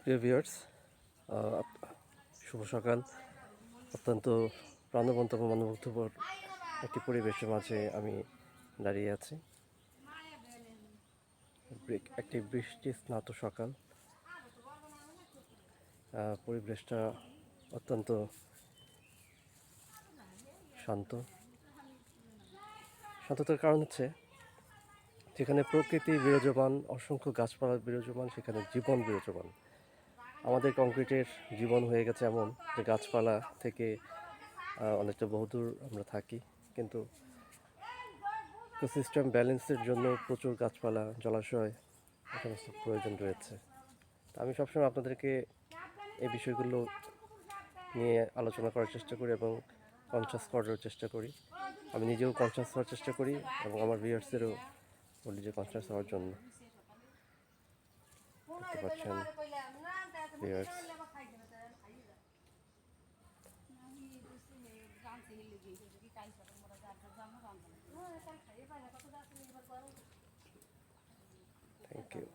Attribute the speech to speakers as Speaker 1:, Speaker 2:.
Speaker 1: প্রিয় ভিউয়ার্স, শুভ সকাল। অত্যন্ত প্রাণবন্ত এবং মনোমুগ্ধকর একটি পরিবেশের মাঝে আমি দাঁড়িয়ে আছি। একটি বৃষ্টি স্নাত সকাল। পরিবেশটা অত্যন্ত শান্ত। শান্ততার কারণ হচ্ছে যেখানে প্রকৃতি বিরাজমান, অসংখ্য গাছপালা বিরাজমান, সেখানে জীবন বিরাজমান। আমাদের কংক্রিটের জীবন হয়ে গেছে এমন যে গাছপালা থেকে অনেকটা বহুদূর আমরা থাকি, কিন্তু ইকোসিস্টেম ব্যালেন্সের জন্য প্রচুর গাছপালা, জলাশয় সমস্ত প্রয়োজন রয়েছে। আমি সবসময় আপনাদেরকে এই বিষয়গুলো নিয়ে আলোচনা করার চেষ্টা করি এবং কনসাস করার চেষ্টা করি। আমি নিজেও কনসাস হওয়ার চেষ্টা করি এবং আমার ভিউয়ার্সদেরও বলি যে কনসাস হওয়ার জন্য। দেখতে পাচ্ছেন ভিউয়ার্স, থ্যাংক ইউ।